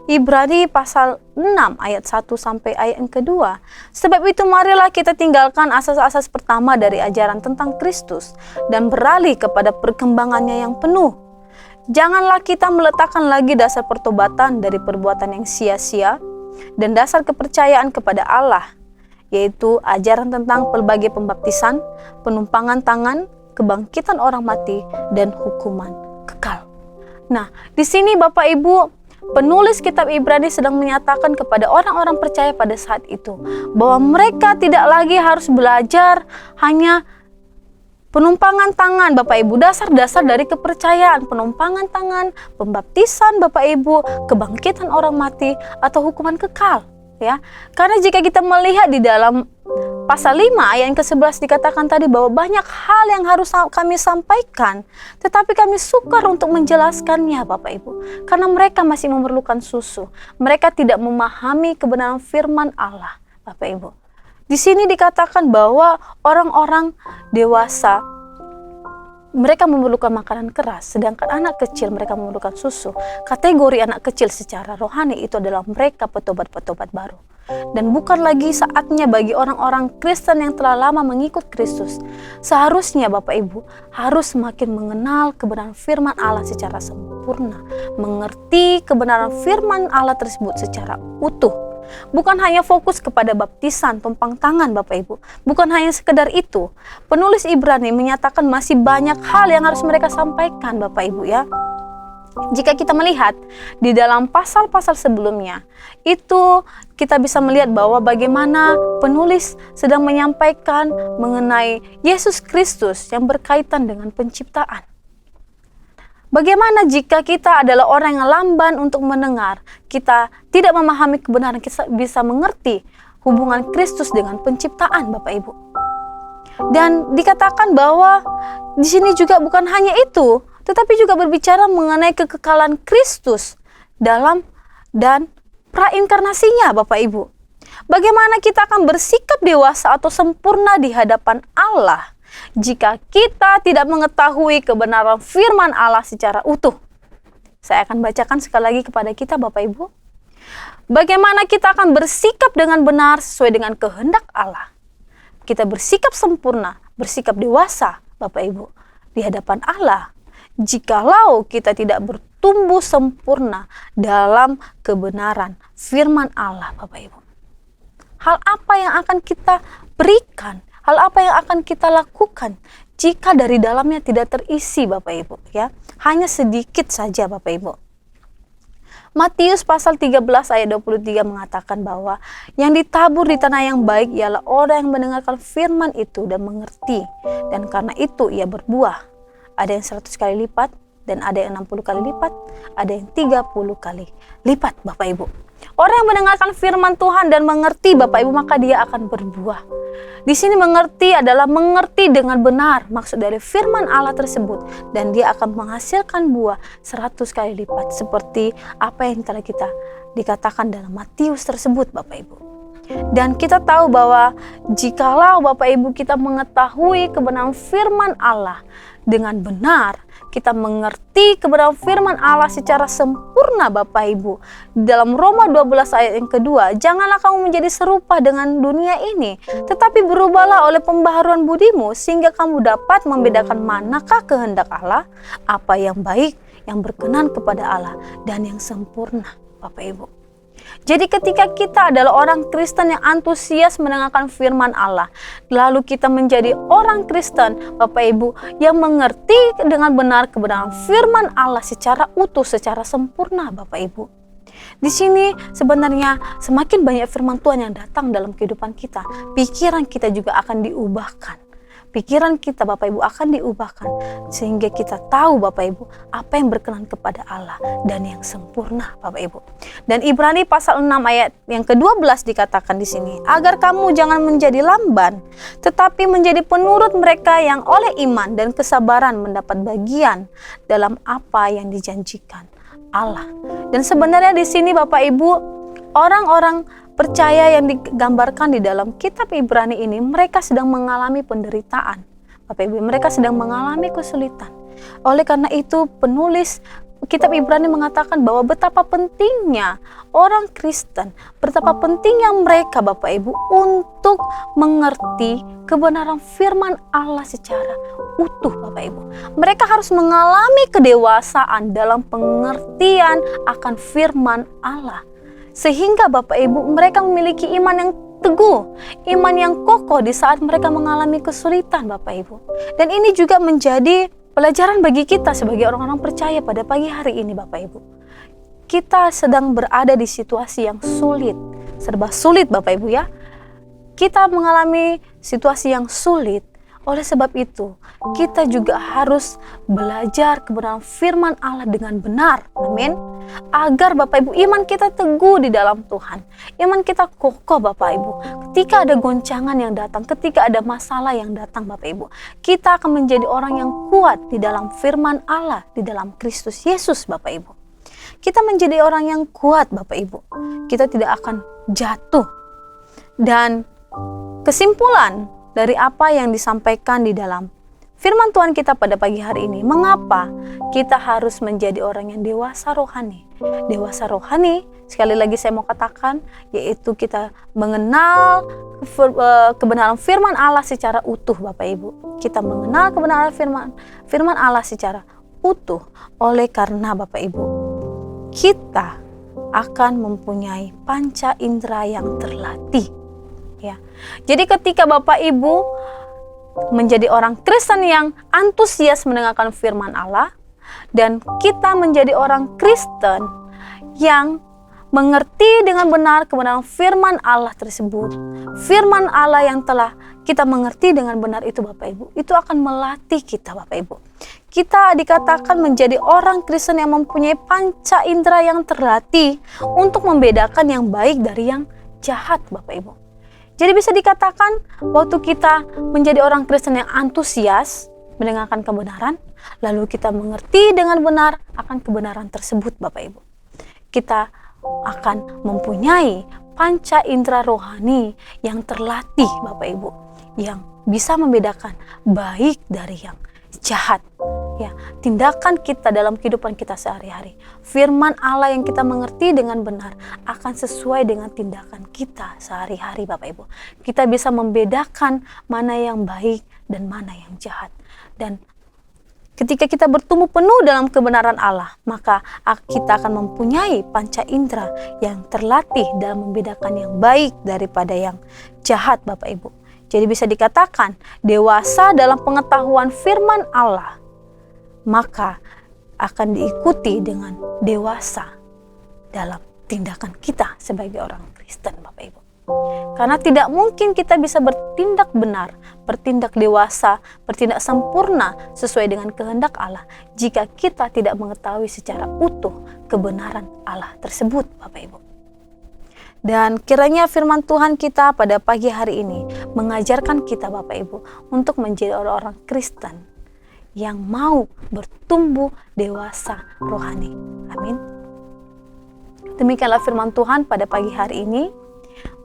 Ibrani pasal 6 ayat 1 sampai ayat yang kedua. Sebab itu marilah kita tinggalkan asas-asas pertama dari ajaran tentang Kristus dan beralih kepada perkembangannya yang penuh. Janganlah kita meletakkan lagi dasar pertobatan dari perbuatan yang sia-sia dan dasar kepercayaan kepada Allah yaitu ajaran tentang pelbagai pembaptisan, penumpangan tangan, kebangkitan orang mati, dan hukuman kekal. Nah, di sini Bapak Ibu, penulis kitab Ibrani sedang menyatakan kepada orang-orang percaya pada saat itu bahwa mereka tidak lagi harus belajar hanya penumpangan tangan, Bapak Ibu, dasar-dasar dari kepercayaan, penumpangan tangan, pembaptisan, Bapak Ibu, kebangkitan orang mati, atau hukuman kekal. Ya, karena jika kita melihat di dalam pasal 5 ayat yang ke-11 dikatakan tadi bahwa banyak hal yang harus kami sampaikan, tetapi kami sukar untuk menjelaskannya, Bapak Ibu, karena mereka masih memerlukan susu. Mereka tidak memahami kebenaran firman Allah, Bapak Ibu. Di sini dikatakan bahwa orang-orang dewasa mereka memerlukan makanan keras, sedangkan anak kecil mereka memerlukan susu. Kategori anak kecil secara rohani itu adalah mereka petobat-petobat baru. Dan bukan lagi saatnya bagi orang-orang Kristen yang telah lama mengikut Kristus. Seharusnya Bapak Ibu harus semakin mengenal kebenaran firman Allah secara sempurna, mengerti kebenaran firman Allah tersebut secara utuh. Bukan hanya fokus kepada baptisan, tumpang tangan, Bapak Ibu. Bukan hanya sekedar itu. Penulis Ibrani menyatakan masih banyak hal yang harus mereka sampaikan, Bapak Ibu ya. Jika kita melihat di dalam pasal-pasal sebelumnya, itu kita bisa melihat bahwa bagaimana penulis sedang menyampaikan mengenai Yesus Kristus yang berkaitan dengan penciptaan. Bagaimana jika kita adalah orang yang lamban untuk mendengar, kita tidak memahami kebenaran, kita bisa mengerti hubungan Kristus dengan penciptaan, Bapak Ibu. Dan dikatakan bahwa di sini juga bukan hanya itu, tetapi juga berbicara mengenai kekekalan Kristus dalam dan prainkarnasinya, Bapak Ibu. Bagaimana kita akan bersikap dewasa atau sempurna di hadapan Allah jika kita tidak mengetahui kebenaran firman Allah secara utuh. Saya akan bacakan sekali lagi kepada kita, Bapak Ibu. Bagaimana kita akan bersikap dengan benar sesuai dengan kehendak Allah. Kita bersikap sempurna, bersikap dewasa, Bapak Ibu, di hadapan Allah, jikalau kita tidak bertumbuh sempurna dalam kebenaran firman Allah, Bapak Ibu. Hal apa yang akan kita berikan? Hal apa yang akan kita lakukan jika dari dalamnya tidak terisi, Bapak Ibu ya? Hanya sedikit saja, Bapak Ibu. Matius pasal 13 ayat 23 mengatakan bahwa yang ditabur di tanah yang baik ialah orang yang mendengarkan firman itu dan mengerti, dan karena itu ia berbuah. Ada yang 100 kali lipat, dan ada yang 60 kali lipat, ada yang 30 kali lipat, Bapak Ibu. Orang yang mendengarkan firman Tuhan dan mengerti, Bapak Ibu, maka dia akan berbuah. Di sini mengerti adalah mengerti dengan benar maksud dari firman Allah tersebut, dan dia akan menghasilkan buah 100 kali lipat seperti apa yang telah kita dikatakan dalam Matius tersebut, Bapak Ibu. Dan kita tahu bahwa jikalau Bapak Ibu kita mengetahui kebenaran firman Allah dengan benar, kita mengerti kebenaran firman Allah secara sempurna, Bapak Ibu. Dalam Roma 12 ayat yang kedua, janganlah kamu menjadi serupa dengan dunia ini, tetapi berubahlah oleh pembaharuan budimu, sehingga kamu dapat membedakan manakah kehendak Allah, apa yang baik, yang berkenan kepada Allah, dan yang sempurna, Bapak Ibu. Jadi ketika kita adalah orang Kristen yang antusias mendengarkan firman Allah, lalu kita menjadi orang Kristen, Bapak Ibu, yang mengerti dengan benar kebenaran firman Allah secara utuh, secara sempurna, Bapak Ibu. Di sini sebenarnya semakin banyak firman Tuhan yang datang dalam kehidupan kita, pikiran kita juga akan diubahkan. Pikiran kita, Bapak Ibu, akan diubahkan sehingga kita tahu, Bapak Ibu, apa yang berkenan kepada Allah dan yang sempurna, Bapak Ibu. Dan Ibrani pasal 6 ayat yang ke-12 dikatakan di sini, agar kamu jangan menjadi lamban, tetapi menjadi penurut mereka yang oleh iman dan kesabaran mendapat bagian dalam apa yang dijanjikan Allah. Dan sebenarnya di sini, Bapak Ibu, orang-orang percaya yang digambarkan di dalam kitab Ibrani ini, mereka sedang mengalami penderitaan. Bapak Ibu, mereka sedang mengalami kesulitan. Oleh karena itu, penulis kitab Ibrani mengatakan bahwa betapa pentingnya orang Kristen, betapa pentingnya mereka, Bapak Ibu, untuk mengerti kebenaran firman Allah secara utuh, Bapak Ibu. Mereka harus mengalami kedewasaan dalam pengertian akan firman Allah. Sehingga Bapak Ibu mereka memiliki iman yang teguh, iman yang kokoh di saat mereka mengalami kesulitan, Bapak Ibu. Dan ini juga menjadi pelajaran bagi kita sebagai orang-orang percaya pada pagi hari ini, Bapak Ibu. Kita sedang berada di situasi yang sulit, serba sulit, Bapak Ibu ya. Kita mengalami situasi yang sulit. Oleh sebab itu, kita juga harus belajar kebenaran firman Allah dengan benar. Amin. Agar Bapak Ibu, iman kita teguh di dalam Tuhan. Iman kita kokoh, Bapak Ibu. Ketika ada goncangan yang datang, ketika ada masalah yang datang, Bapak Ibu, kita akan menjadi orang yang kuat di dalam firman Allah, di dalam Kristus Yesus, Bapak Ibu. Kita menjadi orang yang kuat, Bapak Ibu. Kita tidak akan jatuh. Dan kesimpulan dari apa yang disampaikan di dalam firman Tuhan kita pada pagi hari ini, mengapa kita harus menjadi orang yang dewasa rohani? Dewasa rohani, sekali lagi saya mau katakan, yaitu kita mengenal kebenaran firman Allah secara utuh, Bapak Ibu. Kita mengenal kebenaran firman Allah secara utuh. Oleh karena Bapak Ibu, kita akan mempunyai panca indera yang terlatih. Ya. Jadi ketika Bapak Ibu menjadi orang Kristen yang antusias mendengarkan firman Allah, dan kita menjadi orang Kristen yang mengerti dengan benar kebenaran firman Allah tersebut, firman Allah yang telah kita mengerti dengan benar itu, Bapak Ibu, itu akan melatih kita, Bapak Ibu. Kita dikatakan menjadi orang Kristen yang mempunyai panca indera yang terlatih untuk membedakan yang baik dari yang jahat, Bapak Ibu. Jadi bisa dikatakan waktu kita menjadi orang Kristen yang antusias mendengarkan kebenaran, lalu kita mengerti dengan benar akan kebenaran tersebut, Bapak Ibu. Kita akan mempunyai panca indera rohani yang terlatih, Bapak Ibu, yang bisa membedakan baik dari yang jahat. Ya, tindakan kita dalam kehidupan kita sehari-hari, firman Allah yang kita mengerti dengan benar akan sesuai dengan tindakan kita sehari-hari, Bapak Ibu. Kita bisa membedakan mana yang baik dan mana yang jahat. Dan ketika kita bertumbuh penuh dalam kebenaran Allah, maka kita akan mempunyai panca indera yang terlatih dalam membedakan yang baik daripada yang jahat, Bapak Ibu. Jadi bisa dikatakan dewasa dalam pengetahuan firman Allah, maka akan diikuti dengan dewasa dalam tindakan kita sebagai orang Kristen, Bapak Ibu. Karena tidak mungkin kita bisa bertindak benar, bertindak dewasa, bertindak sempurna sesuai dengan kehendak Allah jika kita tidak mengetahui secara utuh kebenaran Allah tersebut, Bapak Ibu. Dan kiranya firman Tuhan kita pada pagi hari ini mengajarkan kita, Bapak Ibu, untuk menjadi orang-orang Kristen yang mau bertumbuh dewasa rohani. Amin. Demikianlah firman Tuhan pada pagi hari ini.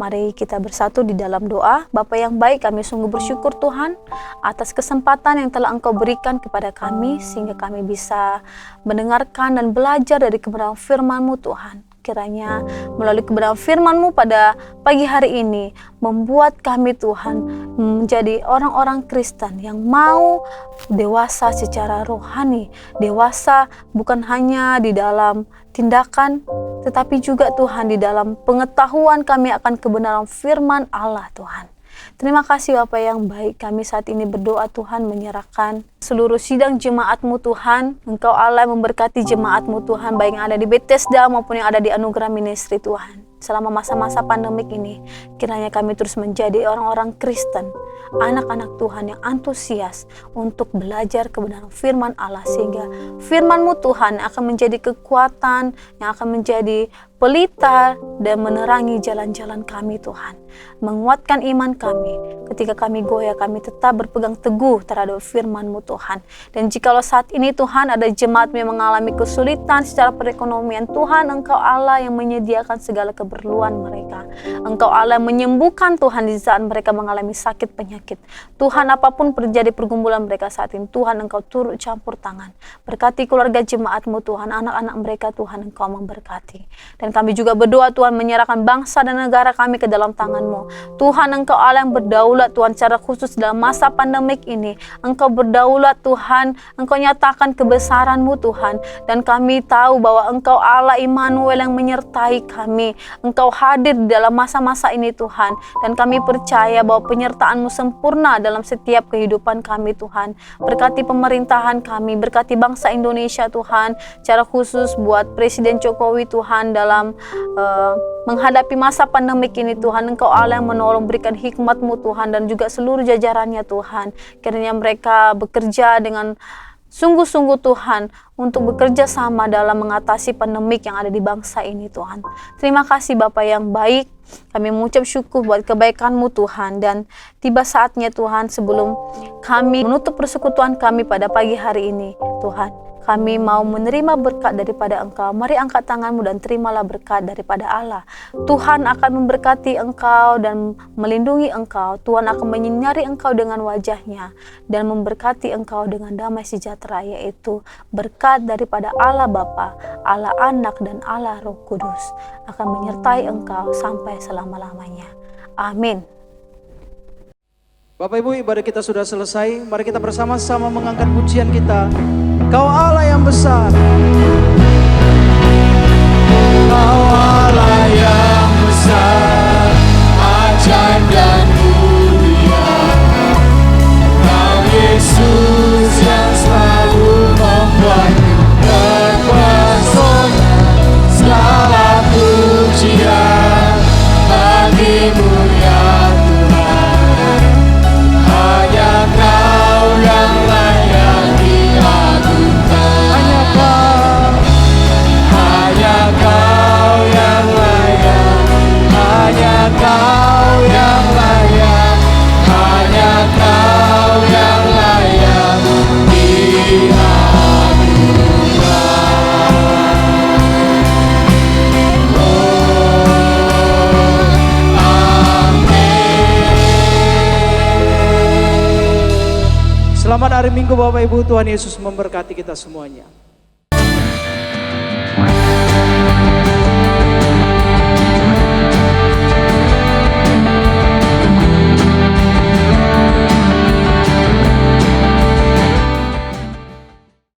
Mari kita bersatu di dalam doa. Bapa yang baik, kami sungguh bersyukur Tuhan atas kesempatan yang telah Engkau berikan kepada kami sehingga kami bisa mendengarkan dan belajar dari kebenaran firman-Mu, Tuhan. Kiranya melalui kebenaran firman-Mu pada pagi hari ini membuat kami, Tuhan, menjadi orang-orang Kristen yang mau dewasa secara rohani. Dewasa bukan hanya di dalam tindakan, tetapi juga, Tuhan, di dalam pengetahuan kami akan kebenaran firman Allah, Tuhan. Terima kasih Bapa yang baik, kami saat ini berdoa, Tuhan, menyerahkan seluruh sidang jemaat-Mu, Tuhan. Engkau Allah yang memberkati jemaat-Mu, Tuhan, baik yang ada di Bethesda maupun yang ada di Anugerah Ministry, Tuhan. Selama masa-masa pandemik ini, kiranya kami terus menjadi orang-orang Kristen, anak-anak Tuhan yang antusias untuk belajar kebenaran firman Allah, sehingga firman-Mu, Tuhan, akan menjadi kekuatan, yang akan menjadi pelita dan menerangi jalan-jalan kami, Tuhan. Menguatkan iman kami, ketika kami goyah, kami tetap berpegang teguh terhadap firman-Mu, Tuhan. Dan jikalau saat ini, Tuhan, ada jemaat yang mengalami kesulitan secara perekonomian, Tuhan, Engkau Allah yang menyediakan segala keperluan mereka. Engkau Allah yang menyembuhkan, Tuhan, di saat mereka mengalami sakit penyakit. Tuhan, apapun terjadi pergumulan mereka saat ini, Tuhan, Engkau turut campur tangan. Berkati keluarga jemaat-Mu, Tuhan, anak-anak mereka, Tuhan, Engkau memberkati. Dan Dan kami juga berdoa Tuhan menyerahkan bangsa dan negara kami ke dalam tangan-Mu. Tuhan, Engkau Allah yang berdaulat Tuhan, secara khusus dalam masa pandemik ini. Engkau berdaulat Tuhan, Engkau nyatakan kebesaran-Mu Tuhan. Dan kami tahu bahwa Engkau Allah Immanuel yang menyertai kami. Engkau hadir di dalam masa-masa ini Tuhan. Dan kami percaya bahwa penyertaan-Mu sempurna dalam setiap kehidupan kami Tuhan. Berkati pemerintahan kami, berkati bangsa Indonesia Tuhan, secara khusus buat Presiden Jokowi Tuhan dalam menghadapi masa pandemik ini Tuhan. Engkau Allah yang menolong, berikan hikmat-Mu Tuhan, dan juga seluruh jajarannya Tuhan. Kiranya mereka bekerja dengan sungguh-sungguh Tuhan untuk bekerja sama dalam mengatasi pandemik yang ada di bangsa ini Tuhan. Terima kasih Bapa yang baik. Kami mengucap syukur buat kebaikan-Mu Tuhan. Dan tiba saatnya Tuhan, sebelum kami menutup persekutuan kami pada pagi hari ini Tuhan, kami mau menerima berkat daripada Engkau. Mari angkat tanganmu dan terimalah berkat daripada Allah. Tuhan akan memberkati engkau dan melindungi engkau. Tuhan akan menyinari engkau dengan wajahnya dan memberkati engkau dengan damai sejahtera, yaitu berkat daripada Allah Bapa, Allah Anak, dan Allah Roh Kudus akan menyertai engkau sampai selama-lamanya. Amin. Bapak Ibu, ibadah kita sudah selesai. Mari kita bersama-sama mengangkat pujian kita. Kau Allah yang besar. Kau Allah yang besar, ajaib dan mulia. Kau Yesus yang selalu membuatku terpesona. Segala pujian bagimu ya Tuhan. Hanya Kau yang layak diagungkan. Hanya Kau yang layak. Hanya Kau yang layak. Hanya Kau yang layak diagungkan. Selamat hari Minggu Bapak Ibu, Tuhan Yesus memberkati kita semuanya.